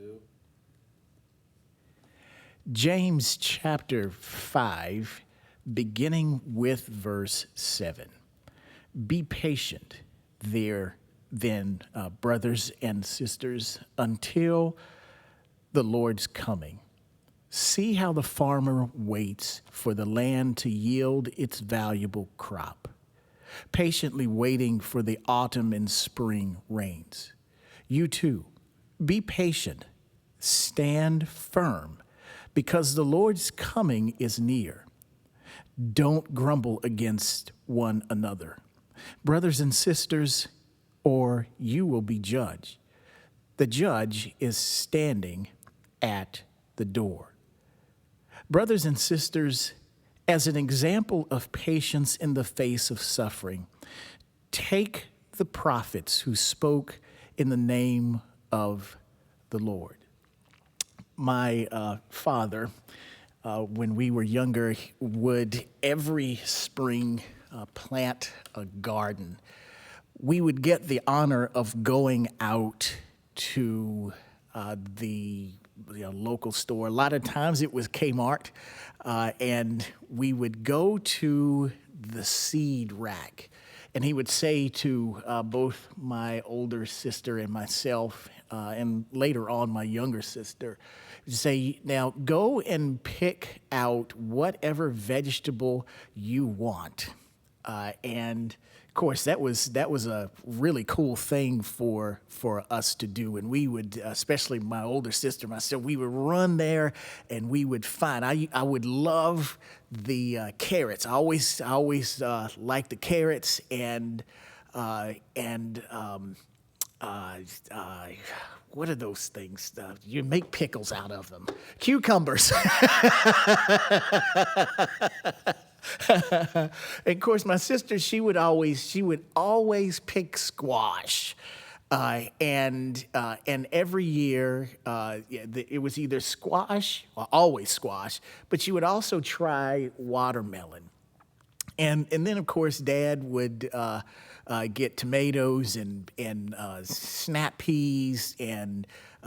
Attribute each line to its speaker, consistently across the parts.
Speaker 1: 2.
Speaker 2: James chapter 5, beginning with verse 7. Be patient there, then, brothers and sisters, until the Lord's coming. See how the farmer waits for the land to yield its valuable crop, patiently waiting for the autumn and spring rains. You too, be patient, stand firm, because the Lord's coming is near. Don't grumble against one another, brothers and sisters, or you will be judged. The judge is standing at the door. Brothers and sisters, as an example of patience in the face of suffering, take the prophets who spoke in the name of the Lord. My father, when we were younger, would every spring plant a garden. We would get the honor of going out to the local store. A lot of times it was Kmart, and we would go to the seed rack. And he would say to both my older sister and myself, and later on my younger sister, he'd say, now go and pick out whatever vegetable you want. And of course, that was a really cool thing for us to do. And we would, especially my older sister, myself, we would run there and we would find. I would love the carrots. I always liked the carrots and what are those things? You make pickles out of them. Cucumbers. And of course, my sister, she would always pick squash. And every year, it was either squash or always squash, but she would also try watermelon. And then, of course, Dad would get tomatoes and snap peas, and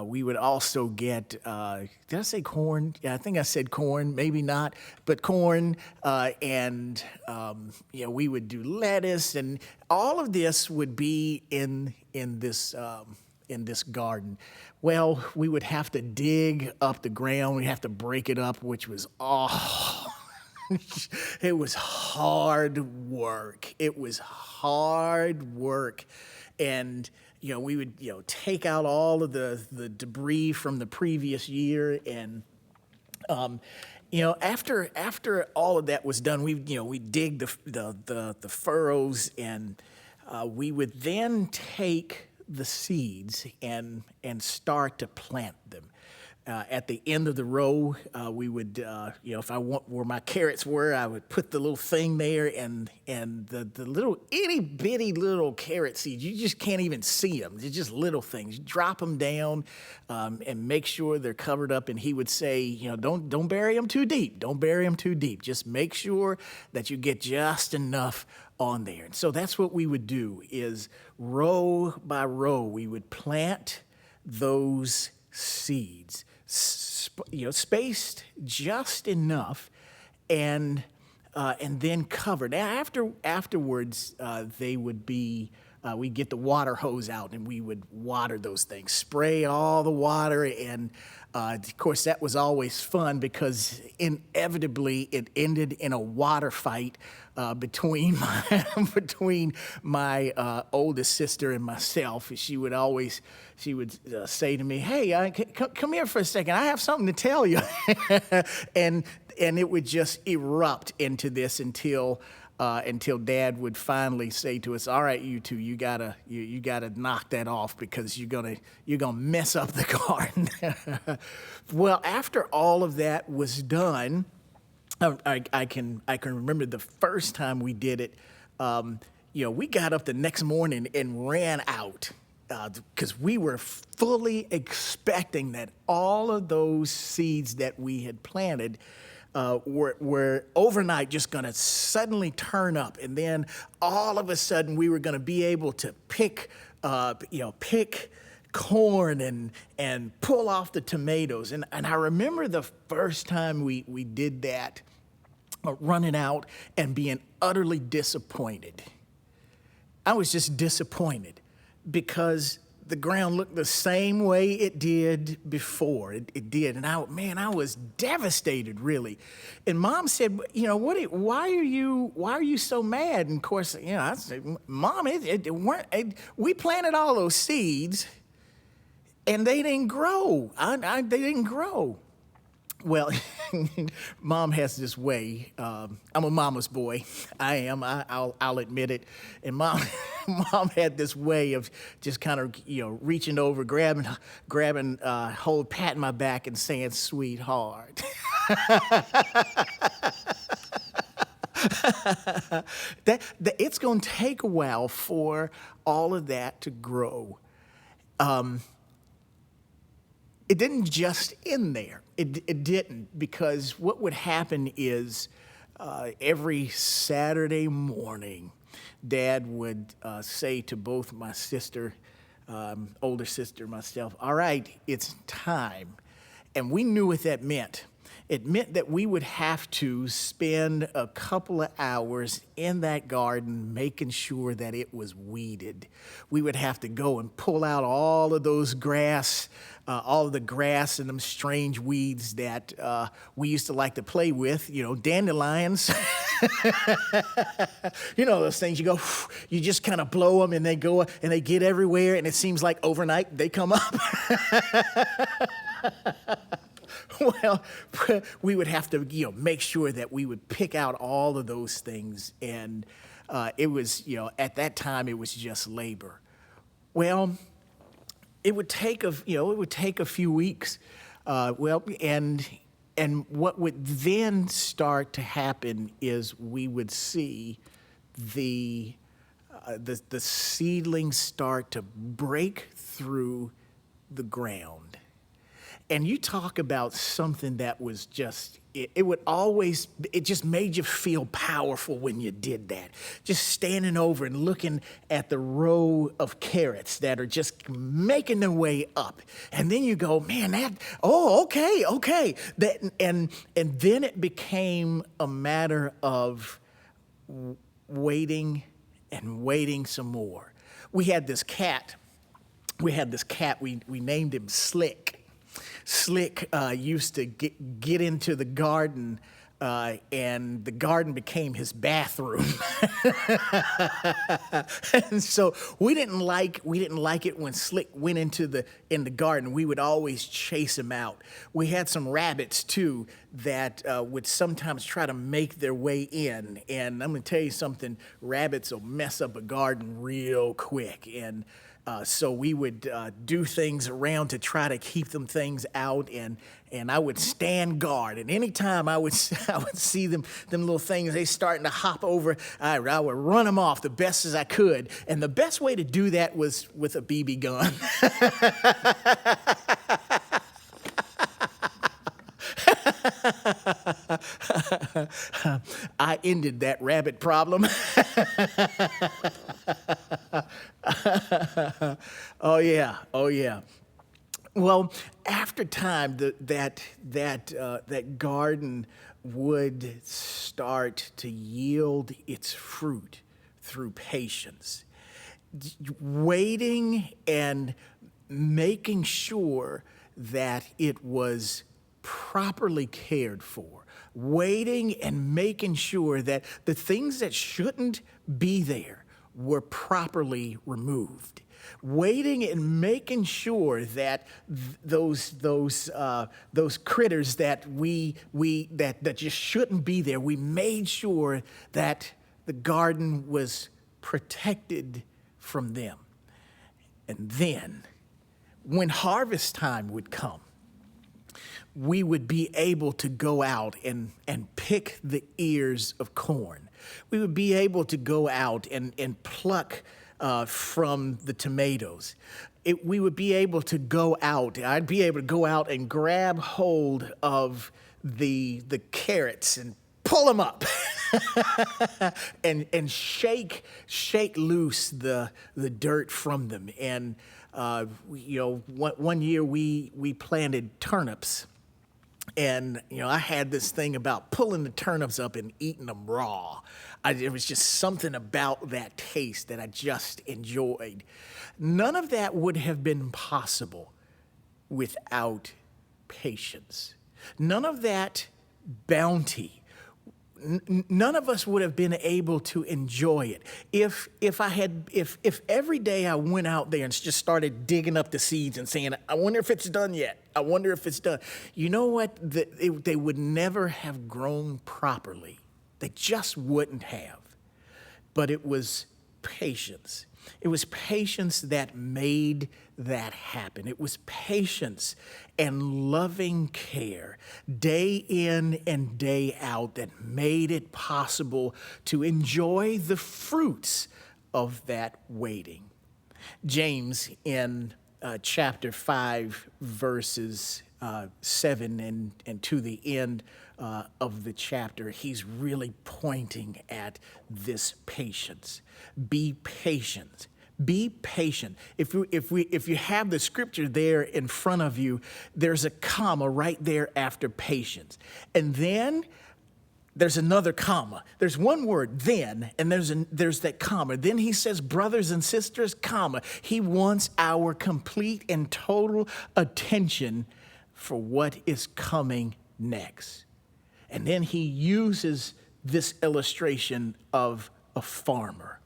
Speaker 2: we would also get, did I say corn? Yeah, I think I said corn, maybe not, but corn, and we would do lettuce, and all of this would be in this garden. Well, we would have to dig up the ground, we'd have to break it up, which was it was hard work. And, we would, take out all of the debris from the previous year. And, after all of that was done, we'd dig the furrows, and we would then take the seeds and start to plant them. At the end of the row, we would, if I want where my carrots were, I would put the little thing there, and the little itty bitty little carrot seeds, you just can't even see them. They're just little things. You drop them down, and make sure they're covered up. And he would say, don't bury them too deep. Don't bury them too deep. Just make sure that you get just enough on there. And so that's what we would do, is row by row, we would plant those seeds, spaced just enough, and then covered. Now, afterwards, they would be. We'd get the water hose out and we would water those things, spray all the water, and of course that was always fun because inevitably it ended in a water fight between my oldest sister and myself. She would say to me, "Hey, come here for a second. I have something to tell you," and it would just erupt into this until Dad would finally say to us, "All right, you two, you gotta knock that off because you're gonna mess up the garden." Well, after all of that was done, I can remember the first time we did it. We got up the next morning and ran out because we were fully expecting that all of those seeds that we had planted were overnight just going to suddenly turn up, and then all of a sudden we were going to be able to pick corn and pull off the tomatoes. And I remember the first time we did that, running out and being utterly disappointed. I was just disappointed because the ground looked the same way it did before. It did. And I was devastated, really. And Mom said, why are you so mad? And of course, I said, Mom, we planted all those seeds and they didn't grow. They didn't grow. Well, Mom has this way. I'm a mama's boy. I am. I'll admit it. And Mom had this way of just kind of reaching over, grabbing hold, patting my back, and saying, "Sweetheart." It's going to take a while for all of that to grow. It didn't just end there. It didn't, because what would happen is every Saturday morning, Dad would say to both my sister, older sister, myself, "All right, it's time." And we knew what that meant. It meant that we would have to spend a couple of hours in that garden making sure that it was weeded. We would have to go and pull out all of those grass, all of the grass and them strange weeds that we used to like to play with, dandelions. Those things you just kind of blow them and they go and they get everywhere, and it seems like overnight they come up. Well, we would have to, make sure that we would pick out all of those things, and it was, at that time it was just labor. Well, it would take a few weeks. And what would then start to happen is we would see the seedlings start to break through the ground. And you talk about something that was just, it just made you feel powerful when you did that. Just standing over and looking at the row of carrots that are just making their way up. And then you go, man, okay. And then it became a matter of waiting and waiting some more. We had this cat, we named him Slick. Slick used to get into the garden, and the garden became his bathroom. And so we didn't like it when Slick went in the garden. We would always chase him out. We had some rabbits too that would sometimes try to make their way in. And I'm going to tell you something: rabbits will mess up a garden real quick. And so we would do things around to try to keep them things out, and I would stand guard. And anytime I would see them little things, they starting to hop over, I would run them off the best as I could. And the best way to do that was with a BB gun. I ended that rabbit problem. Oh yeah. Well, after time, that garden would start to yield its fruit through patience, waiting and making sure that it was properly cared for, waiting and making sure that the things that shouldn't be there were properly removed, waiting and making sure that those critters that that just shouldn't be there, we made sure that the garden was protected from them. And then, when harvest time would come, we would be able to go out and pick the ears of corn. We would be able to go out and pluck from the tomatoes. We would be able to go out. I'd be able to go out and grab hold of the carrots and pull them up. and shake loose the dirt from them. And one year we planted turnips. And, I had this thing about pulling the turnips up and eating them raw. It was just something about that taste that I just enjoyed. None of that would have been possible without patience. None of that bounty. None of us would have been able to enjoy it if every day I went out there and just started digging up the seeds and saying, I wonder if it's done yet. I wonder if it's done. You know what? They would never have grown properly. They just wouldn't have. But it was patience. It was patience that made that happen. It was patience and loving care day in and day out that made it possible to enjoy the fruits of that waiting. James in chapter 5, verses 7 and to the end of the chapter, he's really pointing at this patience. Be patient. Be patient. If you have the scripture there in front of you, there's a comma right there after patience. And then there's another comma. There's one word, then, and there's that comma. Then he says, brothers and sisters, comma. He wants our complete and total attention for what is coming next. And then he uses this illustration of a farmer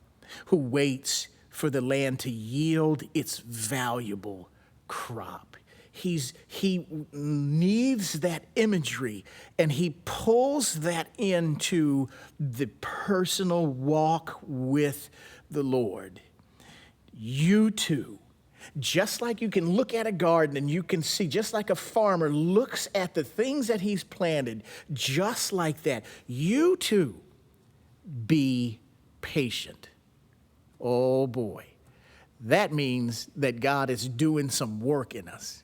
Speaker 2: who waits for the land to yield its valuable crop. He needs that imagery, and he pulls that into the personal walk with the Lord. You too, just like you can look at a garden and you can see, just like a farmer looks at the things that he's planted, just like that, you too be patient. Oh boy, that means that God is doing some work in us.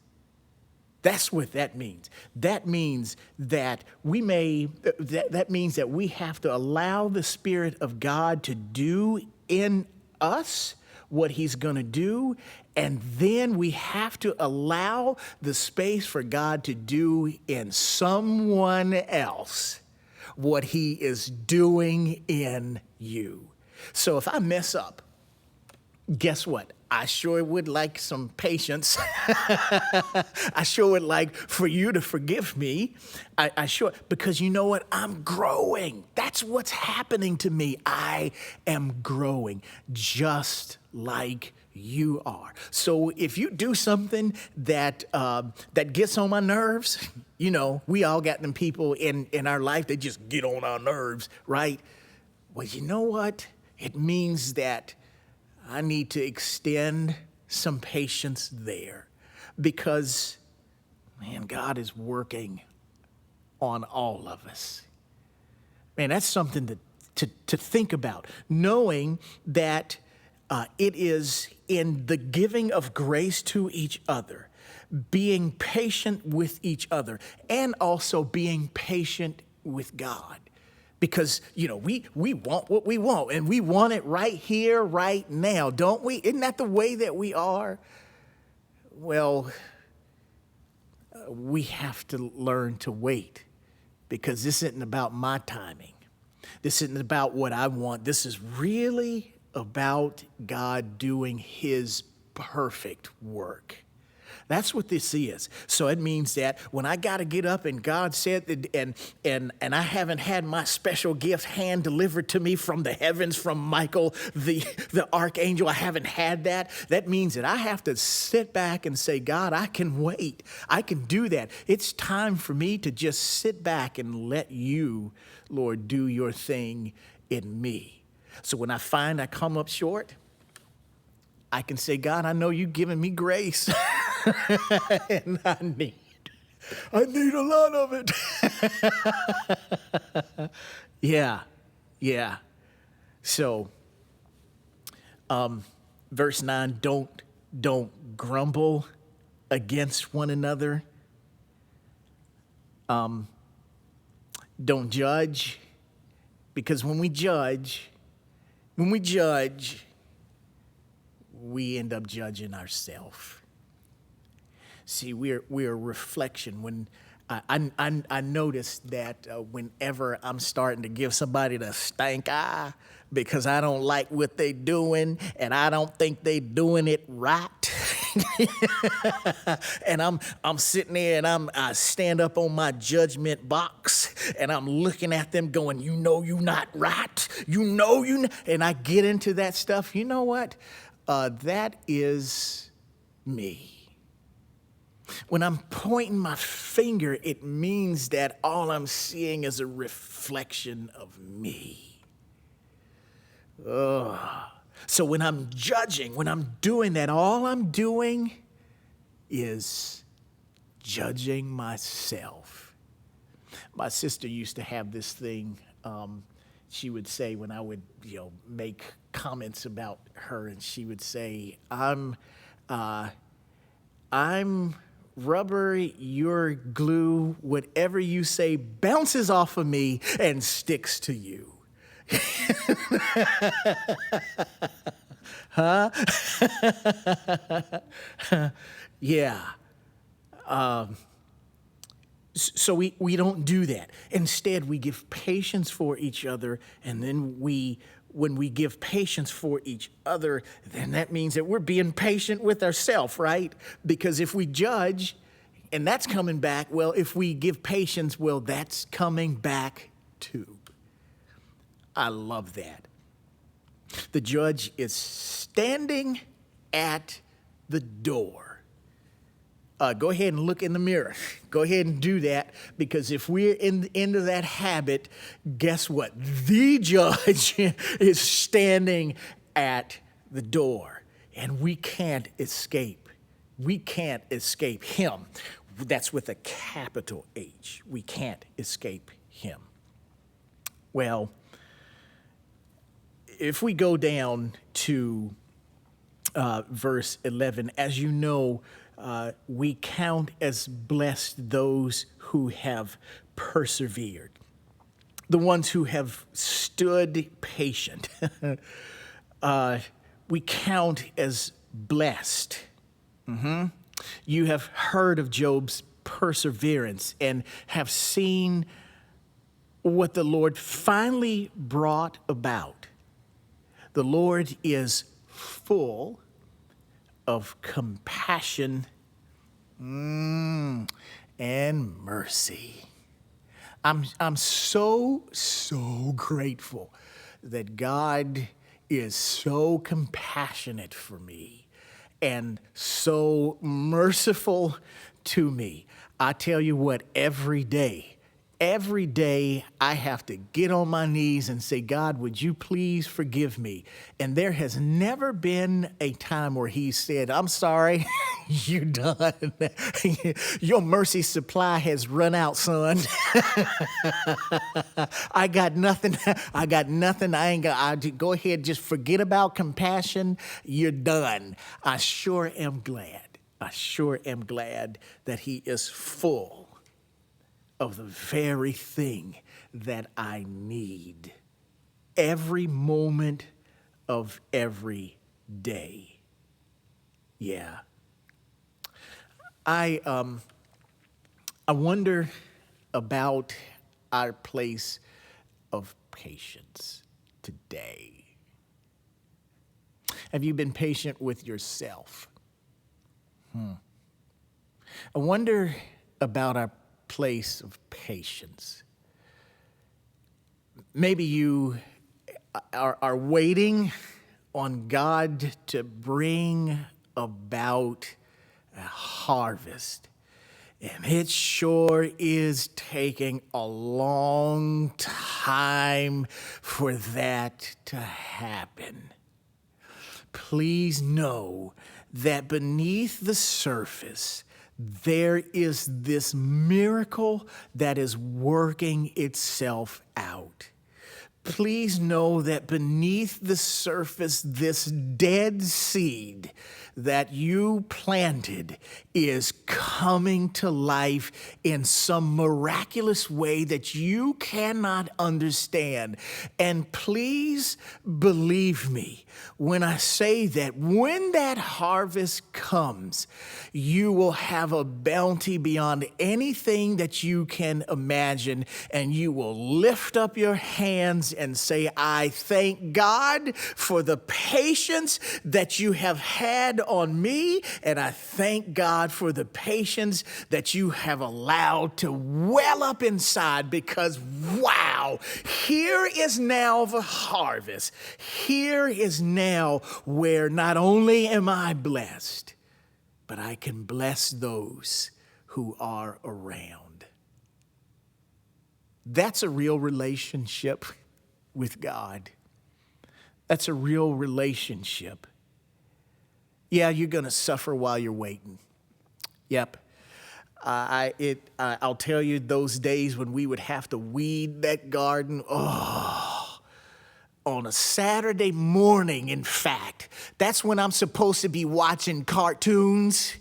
Speaker 2: That's what that means. That means that that means that we have to allow the Spirit of God to do in us what he's going to do, and then we have to allow the space for God to do in someone else what he is doing in you. So if I mess up, guess what? I sure would like some patience. I sure would like for you to forgive me. I sure, because you know what? I'm growing. That's what's happening to me. I am growing just like you are. So if you do something that gets on my nerves, we all got them people in our life that just get on our nerves, right? Well, you know what? It means that I need to extend some patience there because, man, God is working on all of us. Man, that's something to think about, knowing that it is in the giving of grace to each other, being patient with each other, and also being patient with God. Because, we want what we want, and we want it right here, right now, don't we? Isn't that the way that we are? Well, we have to learn to wait, because this isn't about my timing. This isn't about what I want. This is really about God doing his perfect work. That's what this is. So it means that when I got to get up and God said that, and I haven't had my special gift hand delivered to me from the heavens, from Michael, the archangel, I haven't had that. That means that I have to sit back and say, God, I can wait. I can do that. It's time for me to just sit back and let you, Lord, do your thing in me. So when I find I come up short, I can say, God, I know you've given me grace. And I need a lot of it. Yeah. So, verse 9, don't grumble against one another. Don't judge. Because when we judge, we end up judging ourselves. See, we're a reflection. When I noticed that whenever I'm starting to give somebody the stank eye because I don't like what they doing and I don't think they doing it right, and I'm sitting there and I stand up on my judgment box and I'm looking at them going, you know you not right, and I get into that stuff. You know what? That is me. When I'm pointing my finger, it means that all I'm seeing is a reflection of me. So when I'm judging, when I'm doing that, all I'm doing is judging myself. My sister used to have this thing. She would say when I would, make comments about her, and she would say, I'm rubber, you're glue, whatever you say bounces off of me and sticks to you. Huh? Yeah. So we don't do that. Instead, we give patience for each other, and then when we give patience for each other, then that means that we're being patient with ourselves, right? Because if we judge, and that's coming back, well, if we give patience, well, that's coming back too. I love that. The judge is standing at the door. Go ahead and look in the mirror. Go ahead and do that, because if we're into that habit, guess what? The judge is standing at the door, and we can't escape. We can't escape him. That's with a capital H. We can't escape him. Well, if we go down to verse 11, as you know, we count as blessed those who have persevered, the ones who have stood patient. We count as blessed. You have heard of Job's perseverance and have seen what the Lord finally brought about. The Lord is full of compassion and mercy. I'm so grateful that God is so compassionate for me and so merciful to me. I tell you what, every day I have to get on my knees and say, God, would you please forgive me? And there has never been a time where he said, I'm sorry, you're done. Your mercy supply has run out, son. I got nothing. Go ahead, just forget about compassion. You're done. I sure am glad that he is full of the very thing that I need every moment of every day. Yeah. I wonder about our place of patience today. Have you been patient with yourself? I wonder about our place of patience. Maybe you are waiting on God to bring about a harvest, and it sure is taking a long time for that to happen. Please know that beneath the surface, there is this miracle that is working itself out. please know that beneath the surface, this dead seed that you planted is coming to life in some miraculous way that you cannot understand. And please believe me when I say that when that harvest comes, you will have a bounty beyond anything that you can imagine, and you will lift up your hands and say, I thank God for the patience that you have had on me, and I thank God for the patience that you have allowed to well up inside, because wow, here is now the harvest. Here is now where not only am I blessed, but I can bless those who are around. That's a real relationship with God. That's a real relationship. Yeah, you're going to suffer while you're waiting. Yep. I'll tell you, those days when we would have to weed that garden, on a Saturday morning, in fact, that's when I'm supposed to be watching cartoons.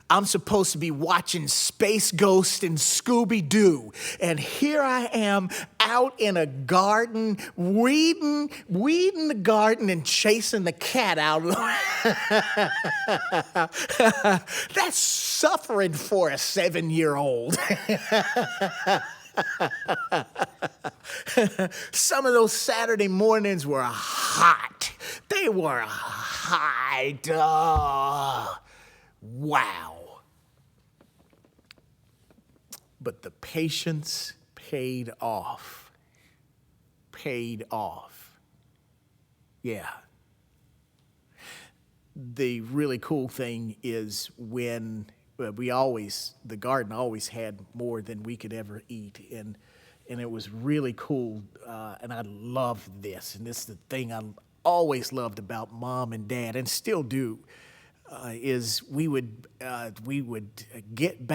Speaker 2: I'm supposed to be watching Space Ghost and Scooby-Doo. And here I am out in a garden, weeding the garden and chasing the cat out. That's suffering for a 7-year-old. Some of those Saturday mornings were hot. They were hot. Wow. But the patience paid off. Paid off. Yeah. The really cool thing is when the garden always had more than we could ever eat. And it was really cool. And I loved this. And this is the thing I always loved about Mom and Dad, and still do. Is we would get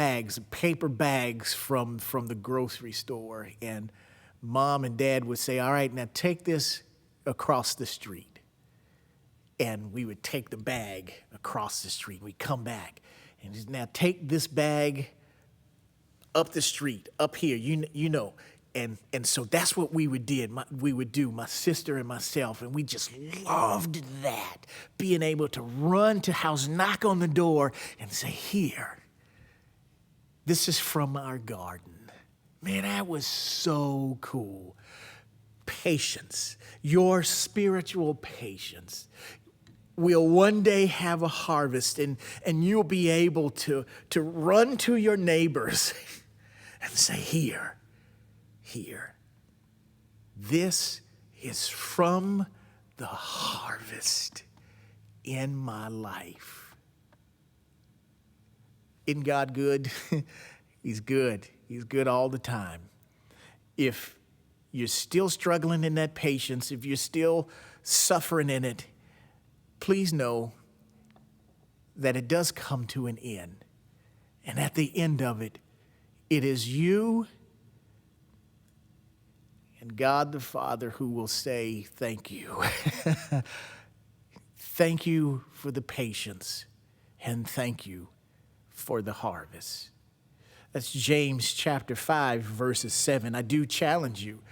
Speaker 2: paper bags from the grocery store, and Mom and Dad would say, all right, now take this across the street. And we would take the bag across the street. We'd come back, and now take this bag up the street, up here, you know. And so that's what we would do, my sister and myself, and we just loved that, being able to run to house, knock on the door, and say, here, this is from our garden. Man, that was so cool. Patience, your spiritual patience. We'll one day have a harvest, and you'll be able to run to your neighbors and say, here. This is from the harvest in my life. Isn't God good? He's good. He's good all the time. If you're still struggling in that patience, if you're still suffering in it, please know that it does come to an end. And at the end of it, it is you and God the Father who will say, thank you. Thank you for the patience, and thank you for the harvest. That's James chapter 5, verses 7. I do challenge you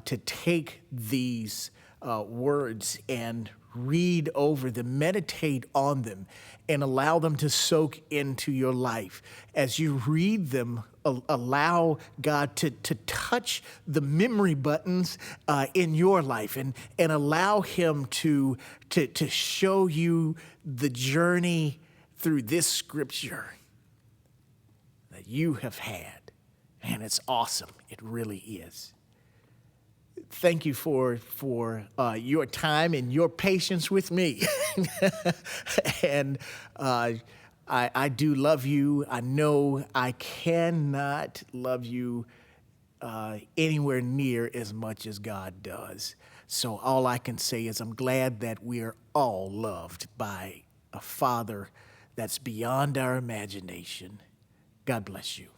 Speaker 2: to take these words and read over them, meditate on them, and allow them to soak into your life. As you read them, allow God to touch the memory buttons in your life, and allow Him to show you the journey through this scripture that you have had. And it's awesome. It really is. Thank you for your time and your patience with me. And I do love you. I know I cannot love you anywhere near as much as God does. So all I can say is I'm glad that we are all loved by a Father that's beyond our imagination. God bless you.